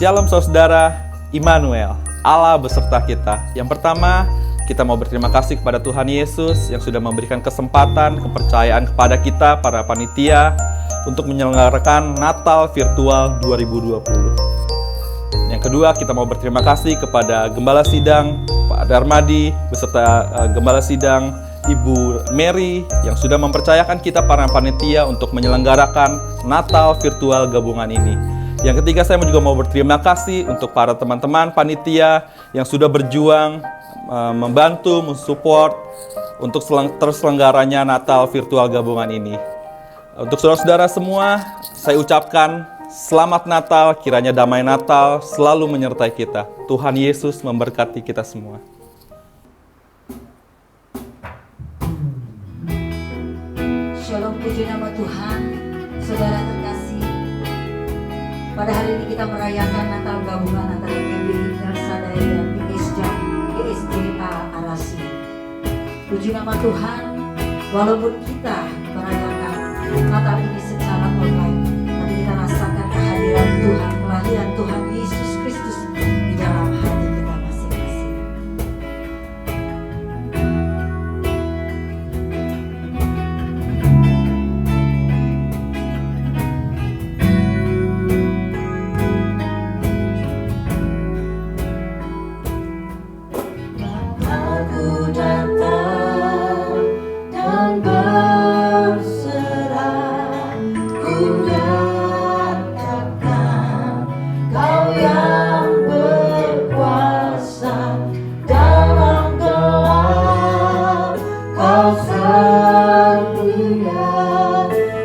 Shalom saudara, Immanuel, Allah beserta kita. Yang pertama, kita mau berterima kasih kepada Tuhan Yesus yang sudah memberikan kesempatan, kepercayaan kepada kita, para panitia, untuk menyelenggarakan Natal Virtual 2020. Yang kedua, kita mau berterima kasih kepada Gembala Sidang, Pak Darmadi, beserta Gembala Sidang, Ibu Mary, yang sudah mempercayakan kita para panitia untuk menyelenggarakan Natal Virtual gabungan ini. Yang ketiga, saya juga mau berterima kasih untuk para teman-teman panitia yang sudah berjuang, membantu, mensupport untuk terselenggaranya Natal Virtual gabungan ini. Untuk saudara-saudara semua, saya ucapkan selamat Natal, kiranya damai Natal selalu menyertai kita. Tuhan Yesus memberkati kita semua. Shalom, puji nama Tuhan. Saudara terkasih, pada hari ini kita merayakan Natal gabungan antara GBI Nelsadaya dan GSJA Arasi. Puji nama Tuhan, walaupun kita merayakan Natal ini secara online, tapi kita rasakan kehadiran Tuhan, kelahiran Tuhan Yesus Kristus di dalam hati kita masing-masing. Aku datang dan berserah, ku nyatakan Kau yang berkuasa dalam gelap, Kau setia,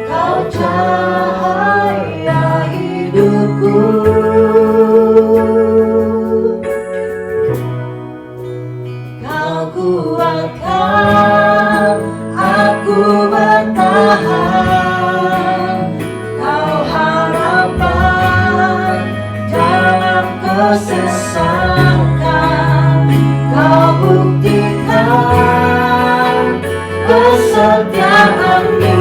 Kau cahaya hidupku. Kau kuatkan aku bertahan, Kau harapan dalam kesesakan, Kau buktikan kesetiaan-Mu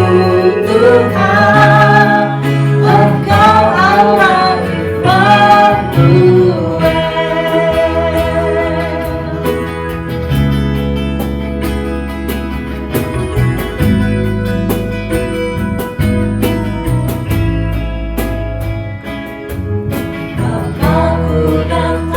Tuhan, Engkau Allah Immanuel. Aku datang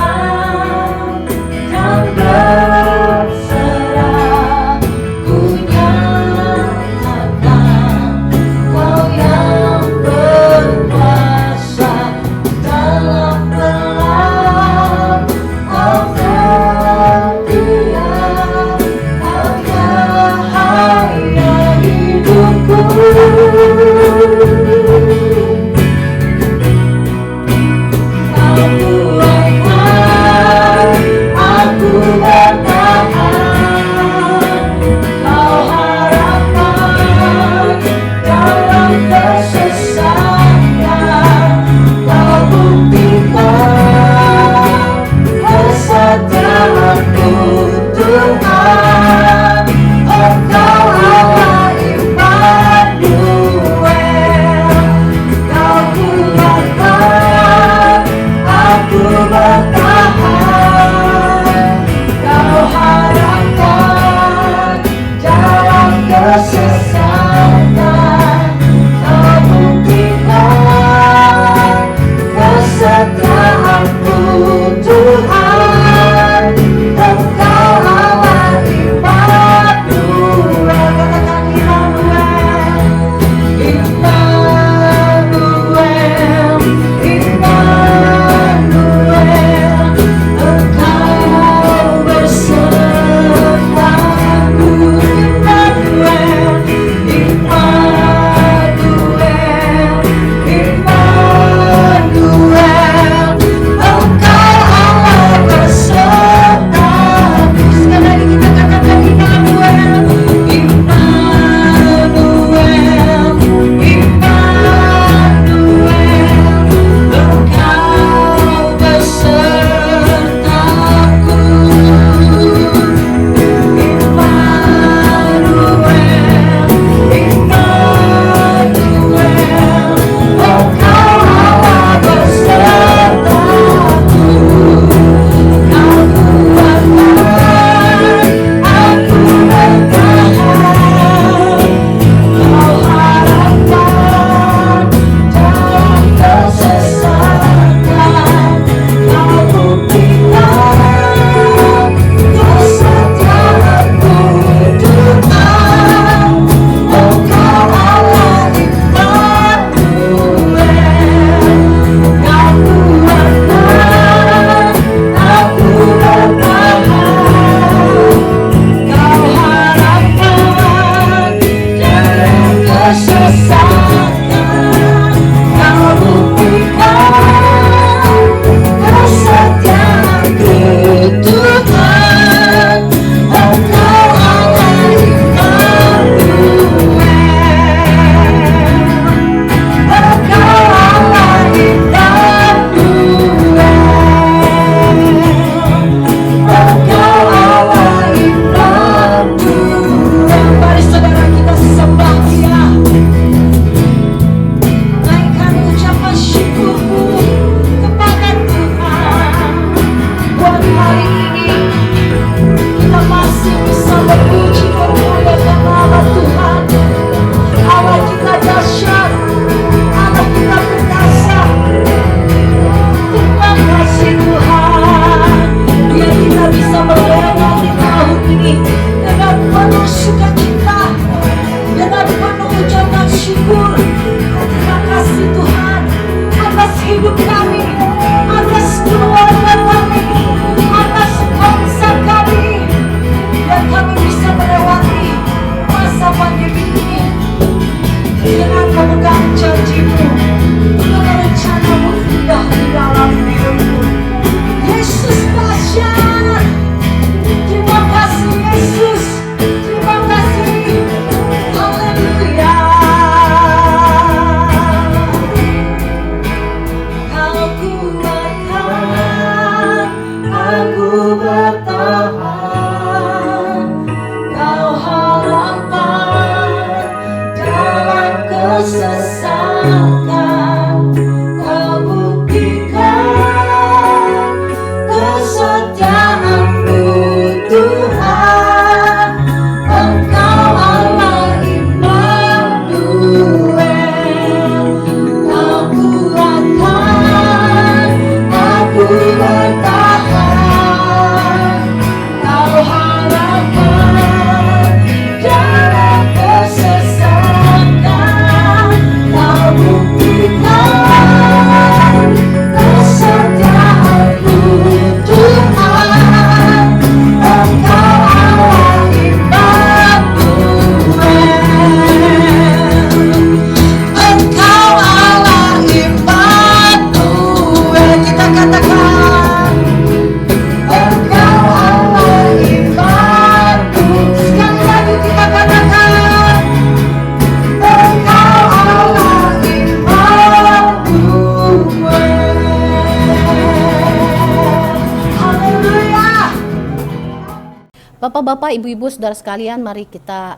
Bapak-bapak, ibu-ibu, saudara sekalian, mari kita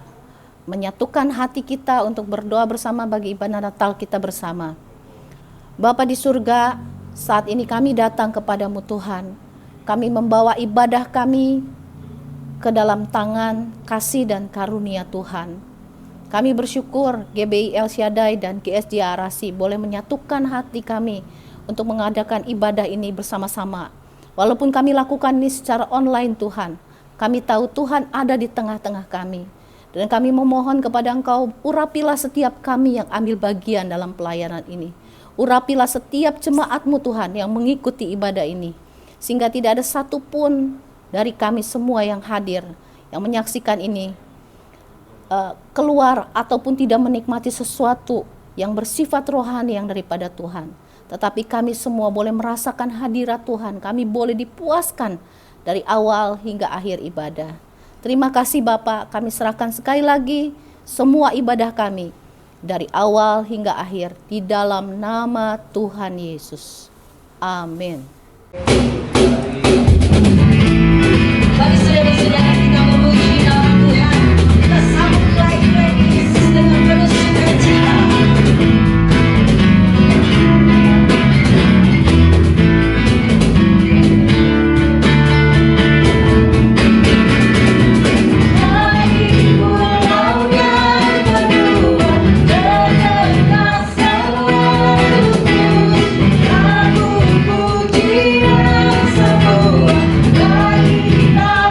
menyatukan hati kita untuk berdoa bersama bagi ibadah Natal kita bersama. Bapa di surga, saat ini kami datang kepadamu Tuhan. Kami membawa ibadah kami ke dalam tangan kasih dan karunia Tuhan. Kami bersyukur GBI El Shaddai dan GSJ Arasi boleh menyatukan hati kami untuk mengadakan ibadah ini bersama-sama. Walaupun kami lakukan ini secara online Tuhan, kami tahu Tuhan ada di tengah-tengah kami. Dan kami memohon kepada Engkau, urapilah setiap kami yang ambil bagian dalam pelayanan ini. Urapilah setiap jemaat-Mu Tuhan yang mengikuti ibadah ini. Sehingga tidak ada satupun dari kami semua yang hadir, yang menyaksikan ini, keluar ataupun tidak menikmati sesuatu yang bersifat rohani yang daripada Tuhan. Tetapi kami semua boleh merasakan hadirat Tuhan. Kami boleh dipuaskan dari awal hingga akhir ibadah. Terima kasih Bapak, kami serahkan sekali lagi semua ibadah kami dari awal hingga akhir di dalam nama Tuhan Yesus. Amin. Bagi saudara-saudara kita memuji nama Tuhan, kita sambut lagi Yesus dengan penuh sukacita. Pujian semua bagi nama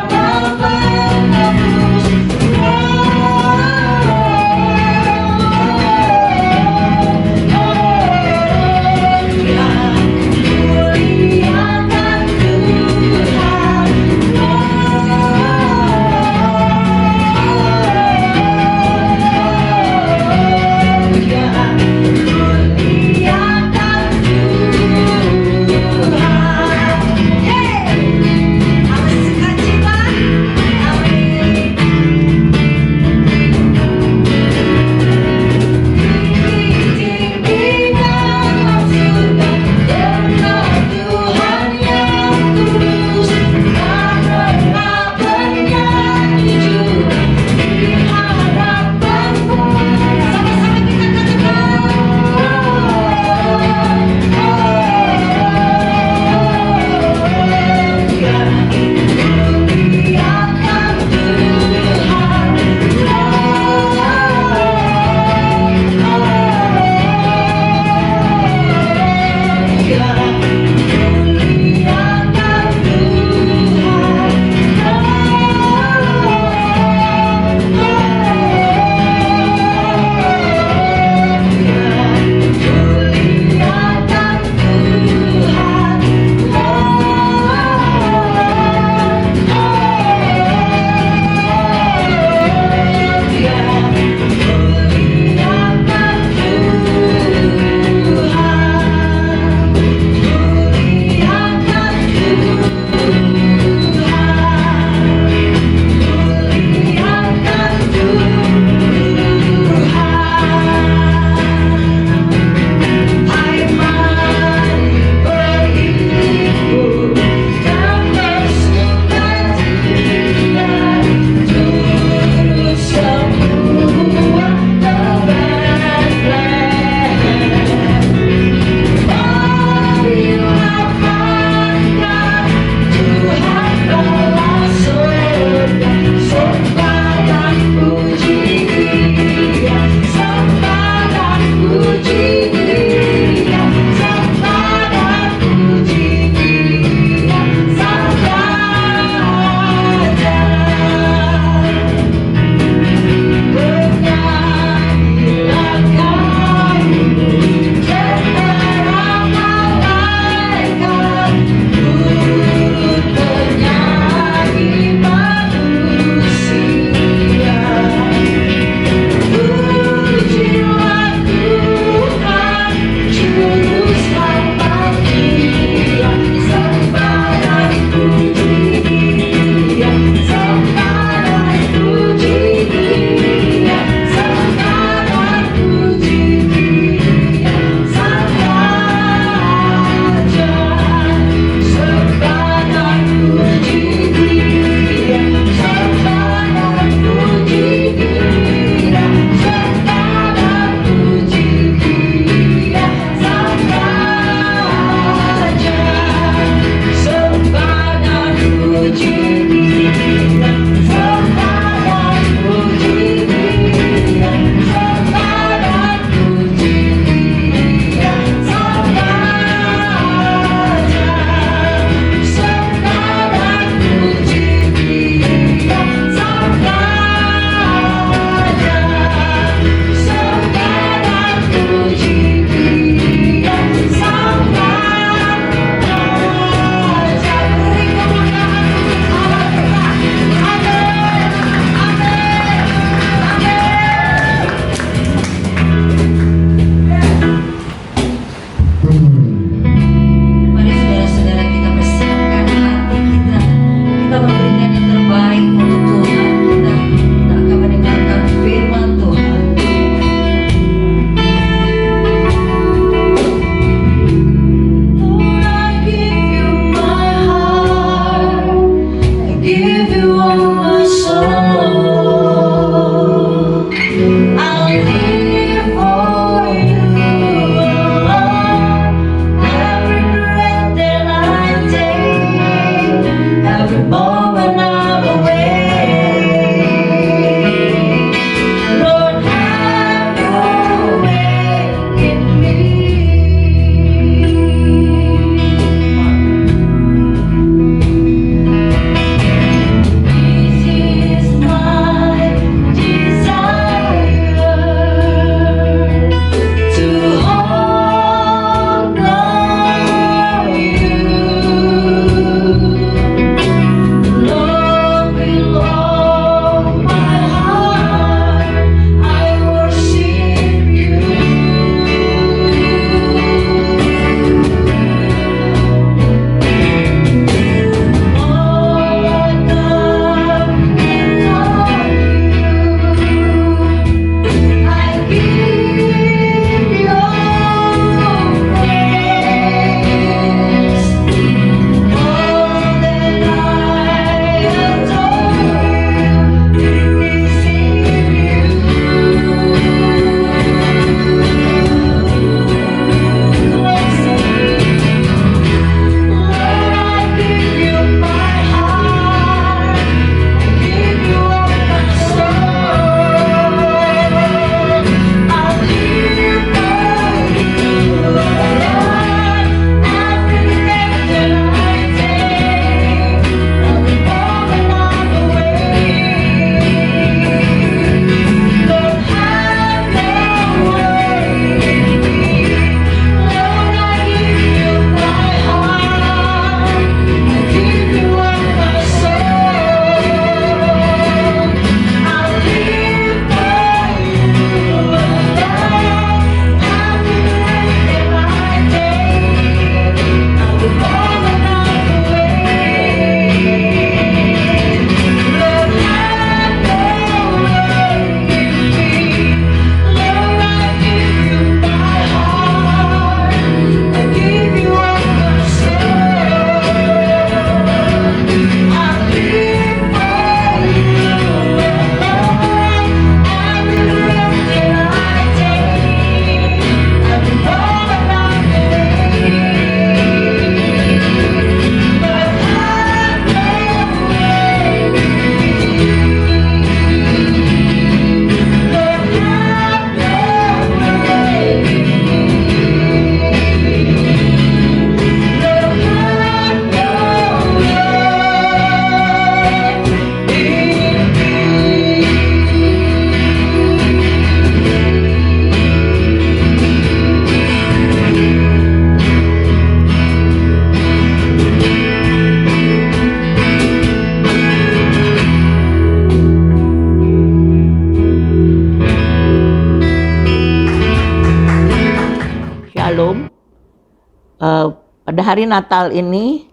hari Natal ini,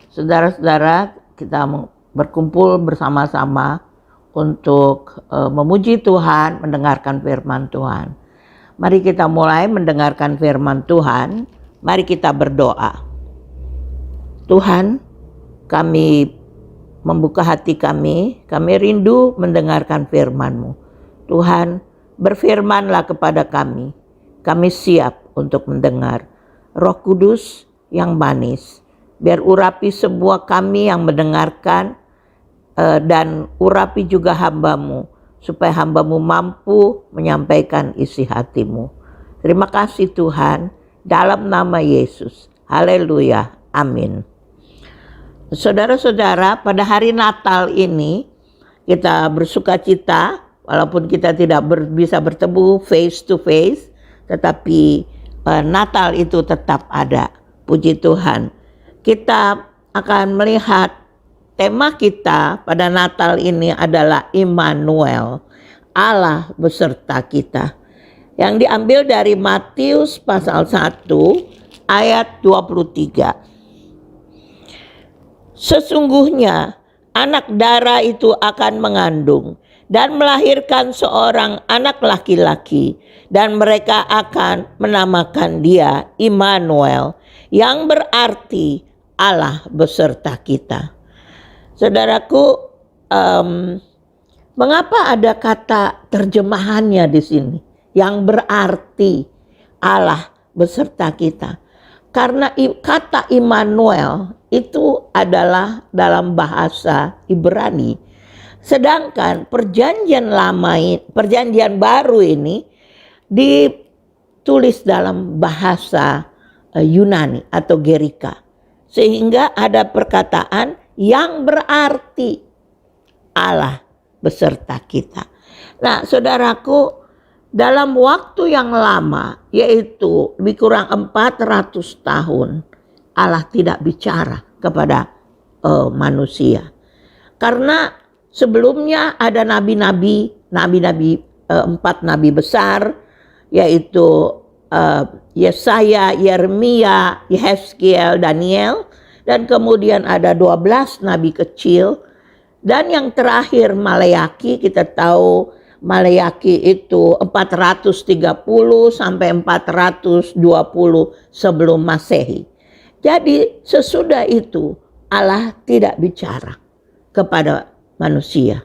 saudara-saudara, kita berkumpul bersama-sama untuk memuji Tuhan, mendengarkan firman Tuhan. Mari kita mulai mendengarkan firman Tuhan. Mari kita berdoa. Tuhan, kami membuka hati kami rindu mendengarkan firman-Mu. Tuhan, berfirmanlah kepada kami siap untuk mendengar. Roh Kudus yang manis, biar urapi semua kami yang mendengarkan, dan urapi juga hamba-Mu, supaya hamba-Mu mampu menyampaikan isi hati-Mu. Terima kasih Tuhan, dalam nama Yesus. Haleluya, amin. Saudara-saudara, pada hari Natal ini kita bersuka cita, walaupun kita tidak bisa bertemu face to face, tetapi Natal itu tetap ada. Puji Tuhan. Kita akan melihat tema kita pada Natal ini adalah Immanuel, Allah beserta kita. Yang diambil dari Matius pasal 1 ayat 23. Sesungguhnya anak dara itu akan mengandung dan melahirkan seorang anak laki-laki, dan mereka akan menamakan dia Immanuel, yang berarti Allah beserta kita. Saudaraku, mengapa ada kata terjemahannya di sini yang berarti Allah beserta kita? Karena kata Immanuel itu adalah dalam bahasa Ibrani. Sedangkan perjanjian baru ini ditulis dalam bahasa Yunani atau Gerika. Sehingga ada perkataan yang berarti Allah beserta kita. Nah, saudaraku, dalam waktu yang lama, yaitu lebih kurang 400 tahun, Allah tidak bicara kepada manusia. Karena sebelumnya ada nabi-nabi, 4 nabi besar, yaitu Yesaya, Yeremia, Yehezkiel, Daniel, dan kemudian ada 12 nabi kecil, dan yang terakhir Maleaki. Kita tahu Maleaki itu 430 sampai 420 sebelum Masehi. Jadi sesudah itu Allah tidak bicara kepada manusia.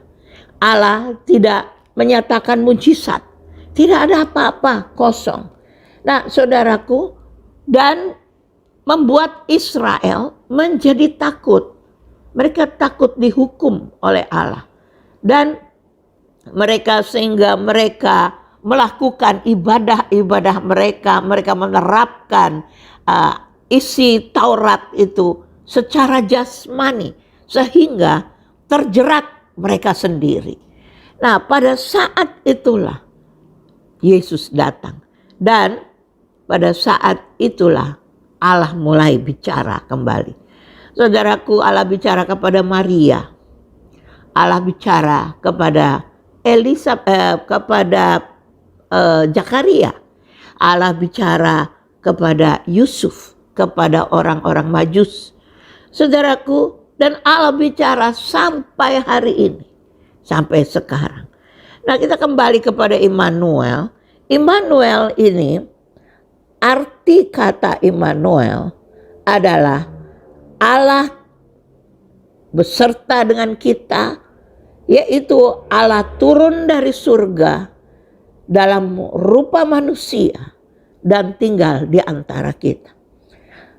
Allah tidak menyatakan mujizat. Tidak ada apa-apa, kosong. Nah, saudaraku, dan membuat Israel menjadi takut. Mereka takut dihukum oleh Allah. Dan sehingga mereka melakukan ibadah-ibadah mereka menerapkan isi Taurat itu secara jasmani, sehingga terjerat mereka sendiri. Nah, pada saat itulah Yesus datang, dan pada saat itulah Allah mulai bicara kembali. Saudaraku, Allah bicara kepada Maria, Allah bicara kepada Zakaria, Allah bicara kepada Yusuf, kepada orang-orang Majus. Saudaraku, dan Allah bicara sampai hari ini, sampai sekarang. Nah, kita kembali kepada Immanuel. Immanuel ini, arti kata Immanuel adalah Allah beserta dengan kita, yaitu Allah turun dari surga dalam rupa manusia dan tinggal di antara kita.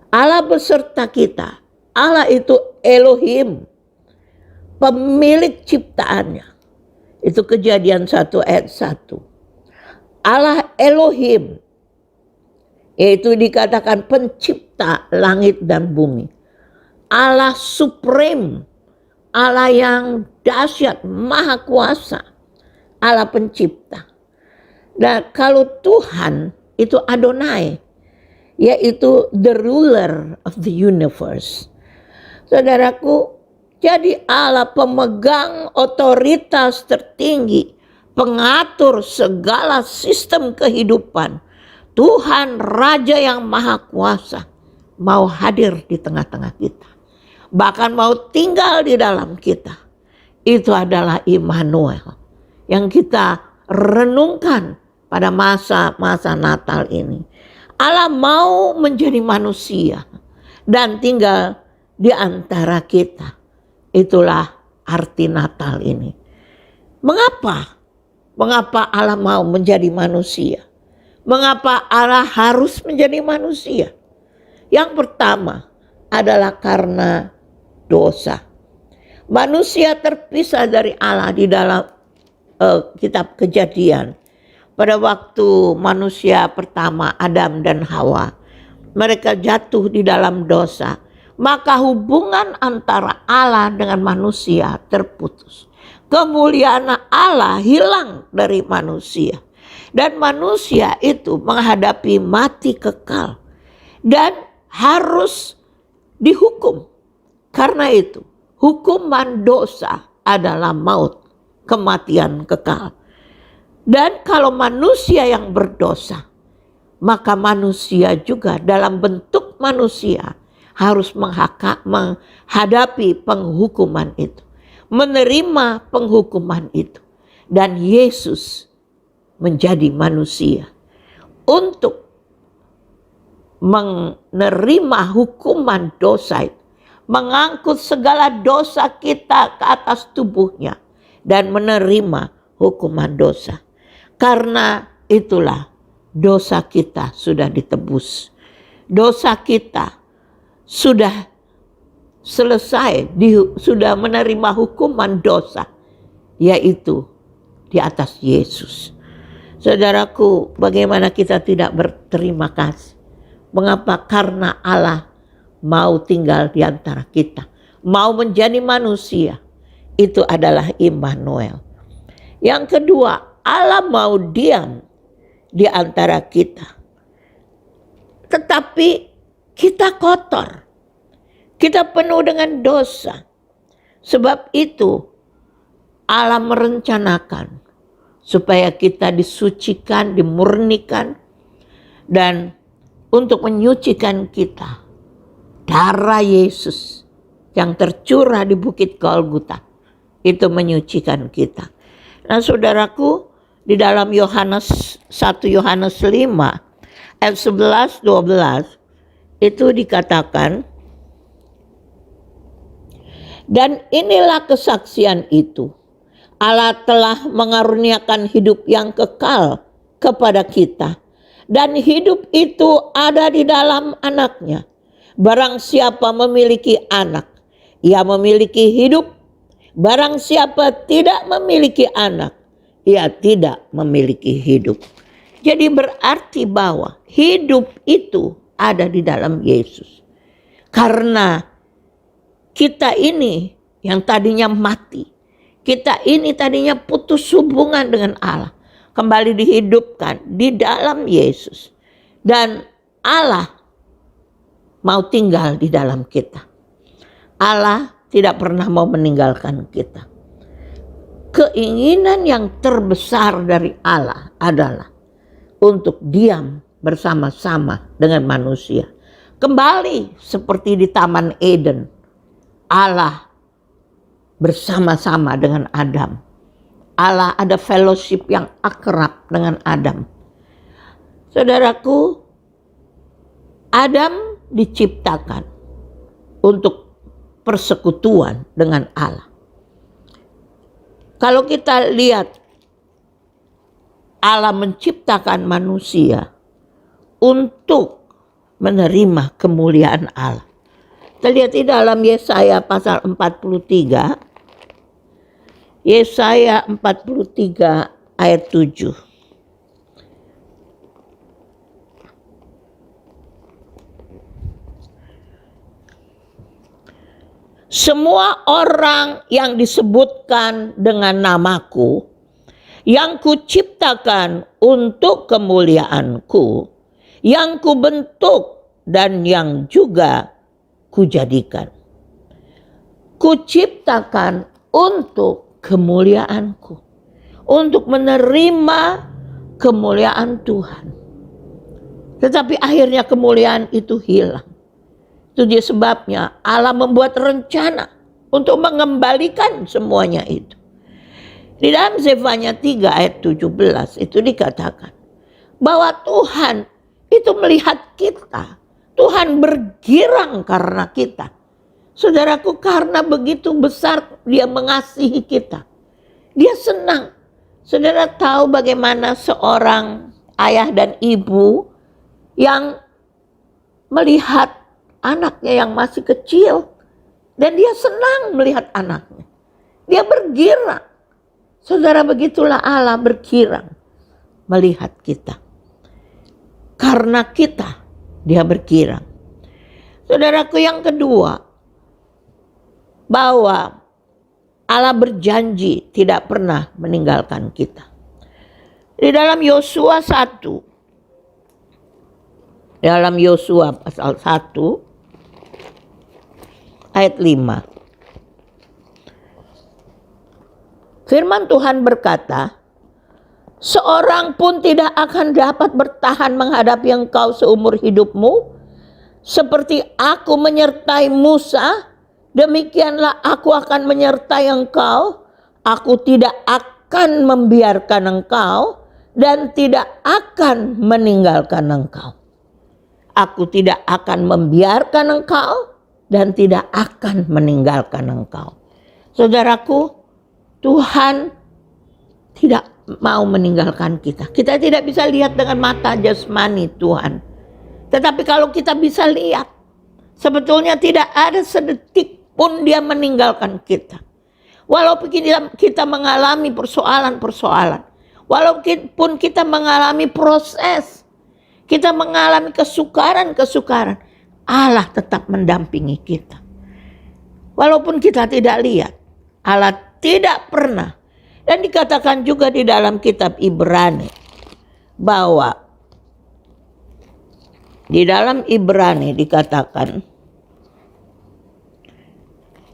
Allah beserta kita. Allah itu Elohim, pemilik ciptaannya. Itu Kejadian 1 ayat 1. Allah Elohim, yaitu dikatakan pencipta langit dan bumi. Allah supreme, Allah yang dahsyat, maha kuasa, Allah pencipta. Dan kalau Tuhan itu Adonai, yaitu the ruler of the universe. Saudaraku, jadi Allah pemegang otoritas tertinggi, pengatur segala sistem kehidupan. Tuhan Raja yang maha kuasa. mau hadir di tengah-tengah kita. Bahkan mau tinggal di dalam kita. Itu adalah Immanuel yang kita renungkan pada masa-masa Natal ini. Allah mau menjadi manusia dan tinggal di antara kita. Itulah arti Natal ini. Mengapa? Mengapa Allah mau menjadi manusia? Mengapa Allah harus menjadi manusia? Yang pertama adalah karena dosa. Manusia terpisah dari Allah di dalam kitab Kejadian. Pada waktu manusia pertama Adam dan Hawa, mereka jatuh di dalam dosa. Maka hubungan antara Allah dengan manusia terputus. Kemuliaan Allah hilang dari manusia. Dan manusia itu menghadapi mati kekal. Dan harus dihukum. Karena itu, hukuman dosa adalah maut, kematian kekal. Dan kalau manusia yang berdosa, maka manusia juga dalam bentuk manusia harus menghadapi penghukuman itu. Menerima penghukuman itu. Dan Yesus menjadi manusia untuk menerima hukuman dosa itu. Mengangkut segala dosa kita ke atas tubuhnya. Dan menerima hukuman dosa. Karena itulah dosa kita sudah ditebus. Dosa kita sudah selesai, sudah menerima hukuman dosa, yaitu di atas Yesus. Saudaraku, bagaimana kita tidak berterima kasih? Mengapa? Karena Allah mau tinggal di antara kita, mau menjadi manusia. Itu adalah Immanuel. Yang kedua, Allah mau diam di antara kita. Tetapi kita kotor. Kita penuh dengan dosa. Sebab itu Allah merencanakan supaya kita disucikan, dimurnikan. Dan untuk menyucikan kita, darah Yesus yang tercurah di Bukit Golgota itu menyucikan kita. Nah saudaraku, di dalam Yohanes 1 Yohanes 5 ayat 11-12 itu dikatakan, dan inilah kesaksian itu, Allah telah mengaruniakan hidup yang kekal kepada kita, dan hidup itu ada di dalam anaknya. Barang siapa memiliki anak, ia memiliki hidup. Barang siapa tidak memiliki anak, ia tidak memiliki hidup. Jadi berarti bahwa hidup itu ada di dalam Yesus. Karena kita ini yang tadinya mati, kita ini tadinya putus hubungan dengan Allah, kembali dihidupkan di dalam Yesus. Dan Allah mau tinggal di dalam kita. Allah tidak pernah mau meninggalkan kita. Keinginan yang terbesar dari Allah adalah untuk diam bersama-sama dengan manusia. Kembali seperti di Taman Eden. Allah bersama-sama dengan Adam. Allah ada fellowship yang akrab dengan Adam. Saudaraku, Adam diciptakan untuk persekutuan dengan Allah. Kalau kita lihat, Allah menciptakan manusia untuk menerima kemuliaan Allah. Kita lihat di dalam Yesaya pasal 43. Yesaya 43 ayat 7. Semua orang yang disebutkan dengan namaku, yang kuciptakan untuk kemuliaanku, yang kubentuk dan yang juga kujadikan. Kuciptakan untuk kemuliaanku, untuk menerima kemuliaan Tuhan. Tetapi akhirnya kemuliaan itu hilang. Itu dia sebabnya Allah membuat rencana untuk mengembalikan semuanya itu. Di dalam Zefanya 3 ayat 17 itu dikatakan bahwa Tuhan itu melihat kita. Tuhan bergirang karena kita. Saudaraku, karena begitu besar dia mengasihi kita. Dia senang. Saudara tahu bagaimana seorang ayah dan ibu yang melihat anaknya yang masih kecil. Dan dia senang melihat anaknya. Dia bergirang. Saudara, begitulah Allah bergirang melihat kita. Karena kita, dia bergirang. Saudaraku, yang kedua, bahwa Allah berjanji tidak pernah meninggalkan kita. Di dalam Yosua 1, dalam Yosua pasal 1 ayat 5. Firman Tuhan berkata, seorang pun tidak akan dapat bertahan menghadapi engkau seumur hidupmu. Seperti aku menyertai Musa, demikianlah aku akan menyertai engkau. Aku tidak akan membiarkan engkau dan tidak akan meninggalkan engkau. Aku tidak akan membiarkan engkau dan tidak akan meninggalkan engkau. Saudaraku, Tuhan tidak mau meninggalkan kita. Kita tidak bisa lihat dengan mata jasmani Tuhan. Tetapi kalau kita bisa lihat, sebetulnya tidak ada sedetik pun dia meninggalkan kita. Walaupun kita mengalami persoalan-persoalan. Walaupun kita mengalami proses. Kita mengalami kesukaran-kesukaran. Allah tetap mendampingi kita. Walaupun kita tidak lihat. Allah tidak pernah. Dan dikatakan juga di dalam kitab Ibrani. Bahwa di dalam Ibrani dikatakan.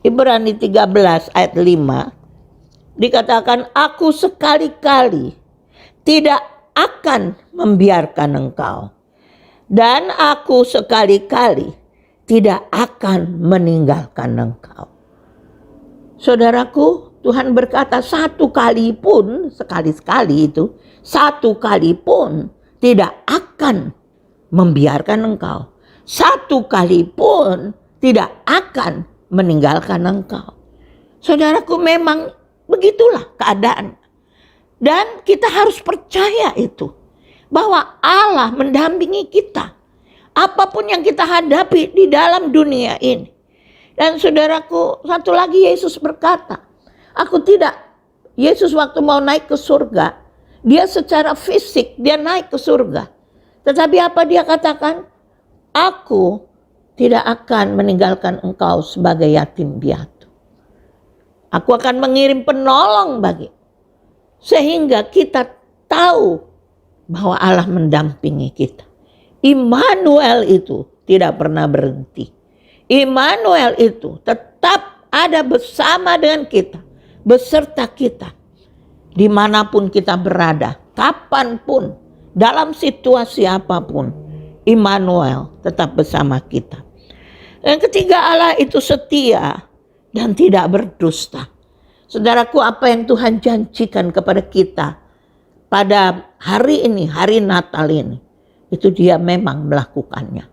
Ibrani 13 ayat 5. Dikatakan, aku sekali-kali tidak akan membiarkan engkau. Dan aku sekali-kali tidak akan meninggalkan engkau. Saudaraku, Tuhan berkata satu kali pun, sekali-sekali itu, satu kali pun tidak akan membiarkan engkau. Satu kali pun tidak akan meninggalkan engkau. Saudaraku, memang begitulah keadaan. Dan kita harus percaya itu. Bahwa Allah mendampingi kita. Apapun yang kita hadapi di dalam dunia ini. Dan saudaraku, satu lagi Yesus berkata, Yesus waktu mau naik ke surga, dia secara fisik, dia naik ke surga. Tetapi apa dia katakan? Aku tidak akan meninggalkan engkau sebagai yatim piatu. Aku akan mengirim penolong bagi. Sehingga kita tahu bahwa Allah mendampingi kita. Immanuel itu tidak pernah berhenti. Immanuel itu tetap ada bersama dengan kita. Beserta kita. Dimanapun kita berada. Kapanpun. Dalam situasi apapun. Immanuel tetap bersama kita. Yang ketiga, Allah itu setia dan tidak berdusta. Saudaraku, apa yang Tuhan janjikan kepada kita pada hari ini, hari Natal ini, itu dia memang melakukannya.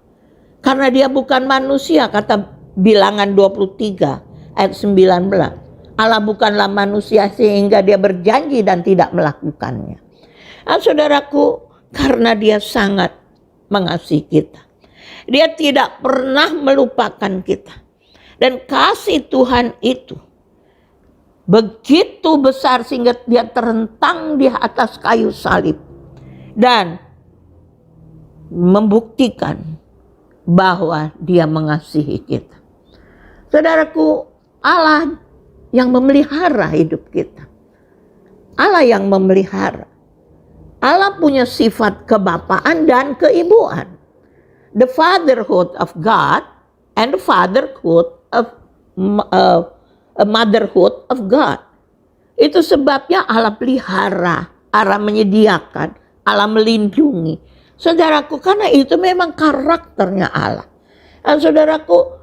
Karena dia bukan manusia, kata Bilangan 23 ayat 19. Allah bukanlah manusia sehingga dia berjanji dan tidak melakukannya. Nah, saudaraku, karena dia sangat mengasihi kita. Dia tidak pernah melupakan kita. Dan kasih Tuhan itu begitu besar sehingga dia terentang di atas kayu salib. Dan membuktikan bahwa dia mengasihi kita. Saudaraku, Allah yang memelihara hidup kita. Allah yang memelihara. Allah punya sifat kebapaan dan keibuan. The fatherhood of God and the fatherhood of motherhood of God. Itu sebabnya Allah pelihara, Allah menyediakan, Allah melindungi. Saudaraku, karena itu memang karakternya Allah. Dan saudaraku,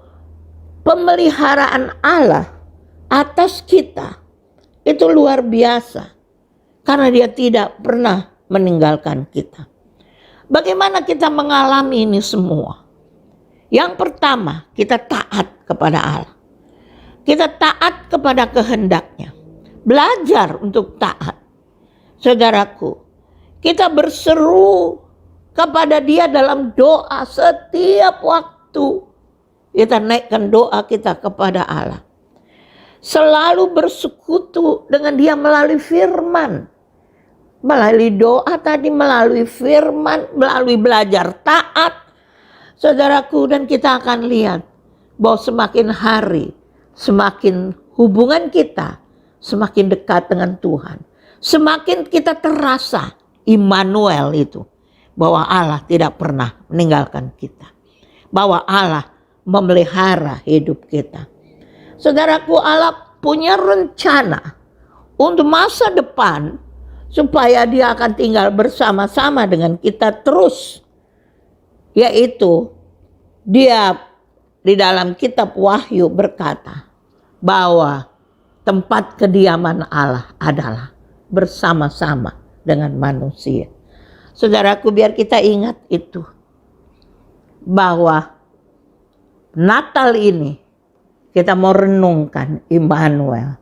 pemeliharaan Allah atas kita itu luar biasa. Karena dia tidak pernah meninggalkan kita. Bagaimana kita mengalami ini semua? Yang pertama, kita taat kepada Allah. Kita taat kepada kehendaknya. Belajar untuk taat. Saudaraku, kita berseru kepada dia dalam doa setiap waktu. Kita naikkan doa kita kepada Allah. Selalu bersekutu dengan dia melalui firman. Melalui doa tadi, melalui firman, melalui belajar taat. Saudaraku, dan kita akan lihat bahwa semakin hari, semakin hubungan kita semakin dekat dengan Tuhan. Semakin kita terasa Immanuel itu. Bahwa Allah tidak pernah meninggalkan kita. Bahwa Allah memelihara hidup kita. Saudaraku, Allah punya rencana untuk masa depan supaya dia akan tinggal bersama-sama dengan kita terus. Yaitu dia di dalam kitab Wahyu berkata bahwa tempat kediaman Allah adalah bersama-sama dengan manusia. Saudaraku, biar kita ingat itu. Bahwa Natal ini kita mau renungkan Immanuel.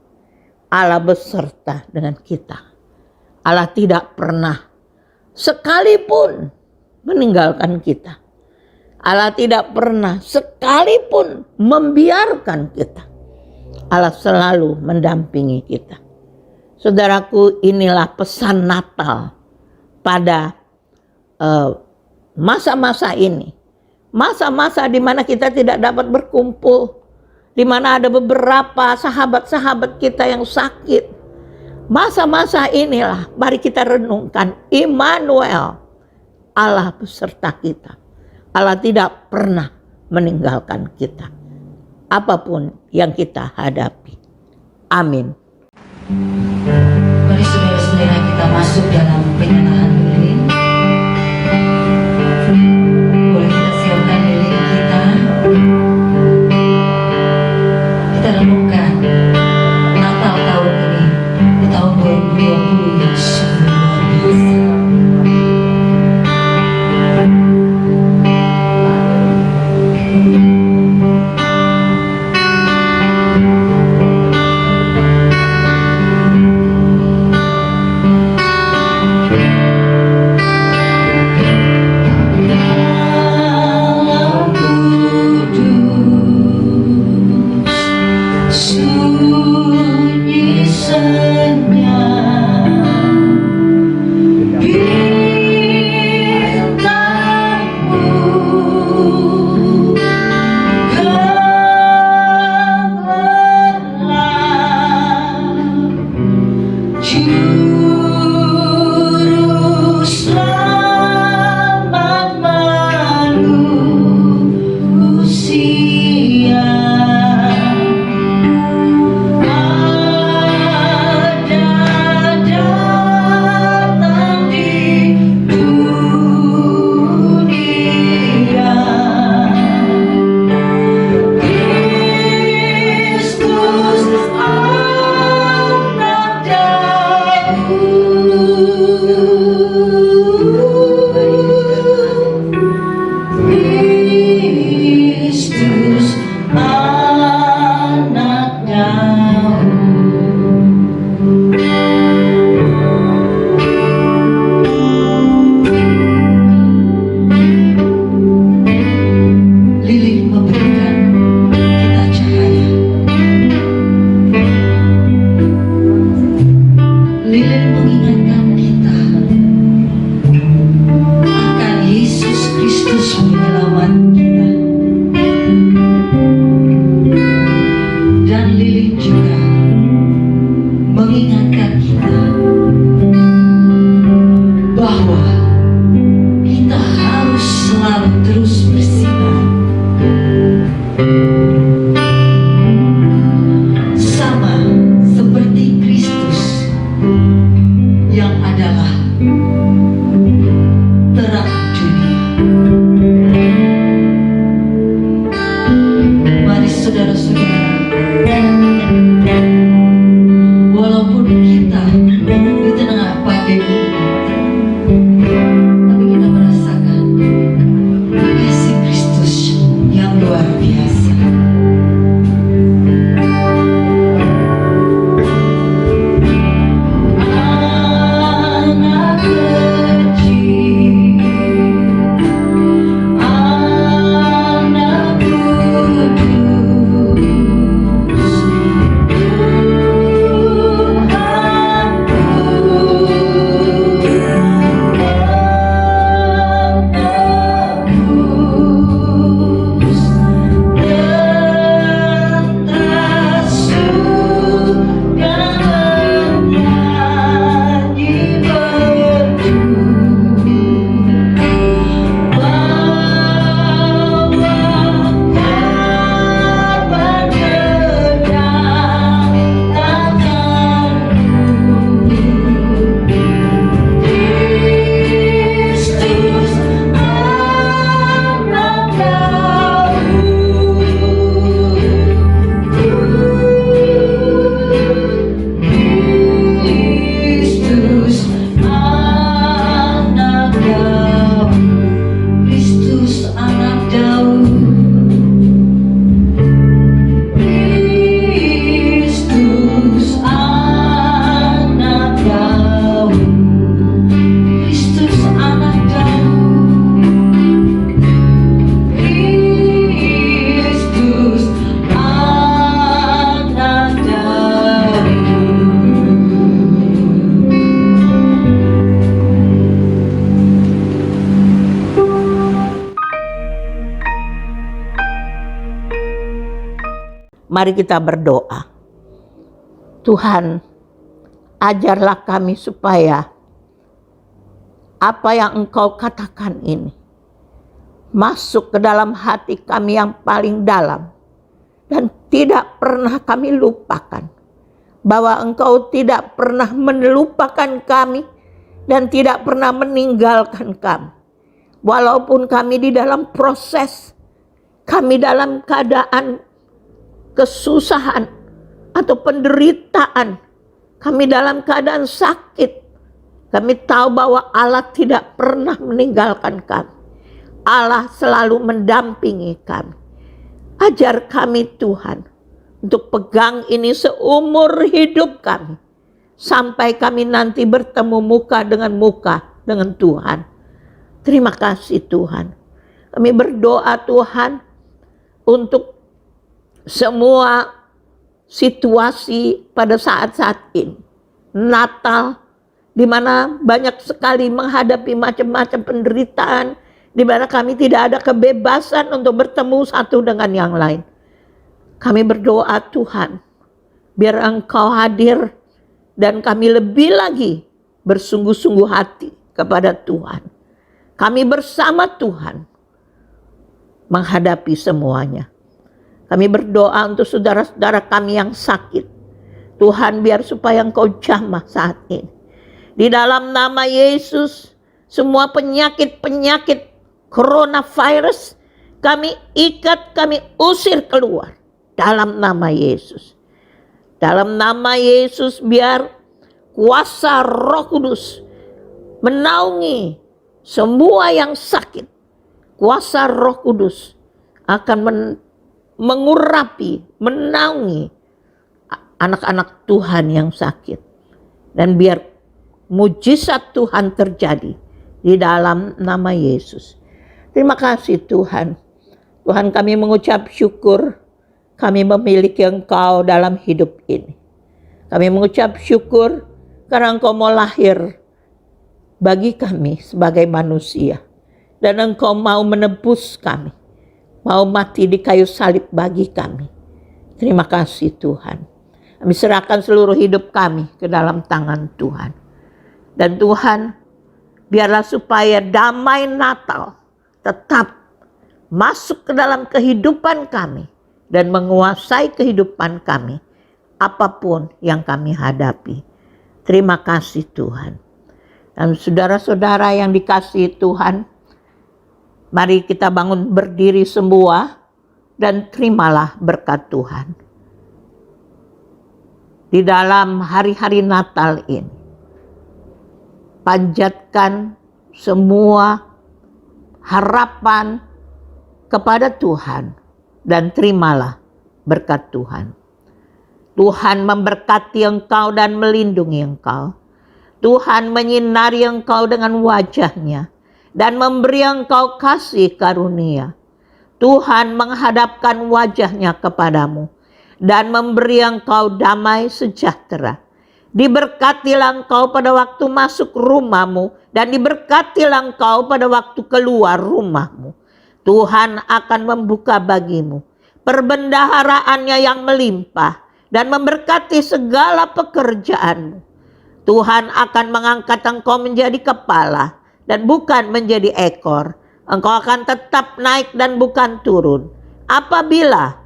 Allah beserta dengan kita. Allah tidak pernah sekalipun meninggalkan kita. Allah tidak pernah sekalipun membiarkan kita. Allah selalu mendampingi kita. Saudaraku, inilah pesan Natal pada masa-masa ini. Masa-masa di mana kita tidak dapat berkumpul. Di mana ada beberapa sahabat-sahabat kita yang sakit. Masa-masa inilah mari kita renungkan Immanuel. Allah beserta kita. Allah tidak pernah meninggalkan kita. Apapun yang kita hadapi. Amin. Mari saudara-saudara kita masuk dalam penyerahan lilin. Boleh kita siapkan lilin kita. Kita renungkan Natal tahun ini di tahun 2020 yang sungguh luar biasa. Mari kita berdoa. Tuhan, ajarlah kami supaya apa yang Engkau katakan ini masuk ke dalam hati kami yang paling dalam. Dan tidak pernah kami lupakan bahwa Engkau tidak pernah melupakan kami dan tidak pernah meninggalkan kami. Walaupun kami di dalam proses, kami dalam keadaan kesusahan atau penderitaan, kami dalam keadaan sakit, kami tahu bahwa Allah tidak pernah meninggalkan kami. Allah selalu mendampingi kami. Ajar kami Tuhan untuk pegang ini seumur hidup kami. Sampai kami nanti bertemu muka dengan Tuhan. Terima kasih Tuhan. Kami berdoa Tuhan untuk semua situasi pada saat-saat ini. Natal, di mana banyak sekali menghadapi macam-macam penderitaan, di mana kami tidak ada kebebasan untuk bertemu satu dengan yang lain. Kami berdoa Tuhan, biar Engkau hadir dan kami lebih lagi bersungguh-sungguh hati kepada Tuhan. Kami bersama Tuhan menghadapi semuanya. Kami berdoa untuk saudara-saudara kami yang sakit. Tuhan, biar supaya Engkau jamah saat ini. Di dalam nama Yesus, semua penyakit-penyakit coronavirus kami ikat, kami usir keluar dalam nama Yesus. Dalam nama Yesus, biar kuasa Roh Kudus menaungi semua yang sakit. Kuasa Roh Kudus akan mengurapi, menaungi anak-anak Tuhan yang sakit. Dan biar mujizat Tuhan terjadi di dalam nama Yesus. Terima kasih Tuhan. Tuhan, kami mengucap syukur kami memiliki Engkau dalam hidup ini. Kami mengucap syukur karena Engkau mau lahir bagi kami sebagai manusia. Dan Engkau mau menebus kami. Mau mati di kayu salib bagi kami. Terima kasih Tuhan. Kami serahkan seluruh hidup kami ke dalam tangan Tuhan. Dan Tuhan, biarlah supaya damai Natal tetap masuk ke dalam kehidupan kami dan menguasai kehidupan kami apapun yang kami hadapi. Terima kasih Tuhan. Dan saudara-saudara yang dikasihi Tuhan, mari kita bangun berdiri semua dan terimalah berkat Tuhan. Di dalam hari-hari Natal ini, panjatkan semua harapan kepada Tuhan dan terimalah berkat Tuhan. Tuhan memberkati engkau dan melindungi engkau. Tuhan menyinari engkau dengan wajah-Nya dan memberi engkau kasih karunia. Tuhan menghadapkan wajah-Nya kepadamu dan memberi engkau damai sejahtera. Diberkatilah engkau pada waktu masuk rumahmu dan diberkatilah engkau pada waktu keluar rumahmu. Tuhan akan membuka bagimu perbendaharaannya yang melimpah dan memberkati segala pekerjaanmu. Tuhan akan mengangkat engkau menjadi kepala dan bukan menjadi ekor. Engkau akan tetap naik dan bukan turun apabila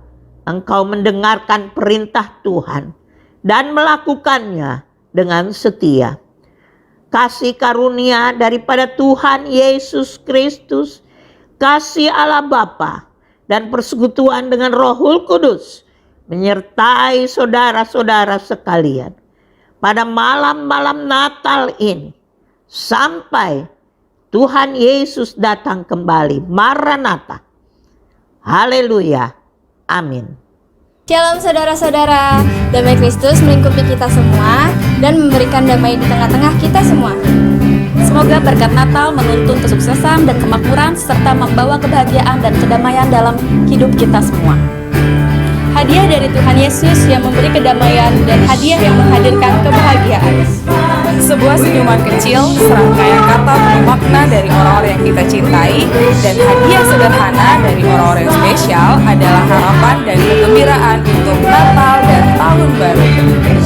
engkau mendengarkan perintah Tuhan dan melakukannya dengan setia. Kasih karunia daripada Tuhan Yesus Kristus, kasih Allah Bapa, dan persekutuan dengan Roh Kudus menyertai saudara-saudara sekalian pada malam-malam Natal ini sampai Tuhan Yesus datang kembali. Maranatha. Haleluya. Amin. Shalom saudara-saudara, damai Kristus melingkupi kita semua dan memberikan damai di tengah-tengah kita semua. Semoga berkat Natal menuntun kesuksesan dan kemakmuran serta membawa kebahagiaan dan kedamaian dalam hidup kita semua. Hadiah dari Tuhan Yesus yang memberi kedamaian dan hadiah yang menghadirkan kebahagiaan. Sebuah senyuman kecil, serangkaian kata penuh makna dari orang-orang yang kita cintai, dan hadiah sederhana dari orang-orang yang spesial adalah harapan dan kegembiraan untuk Natal dan Tahun Baru.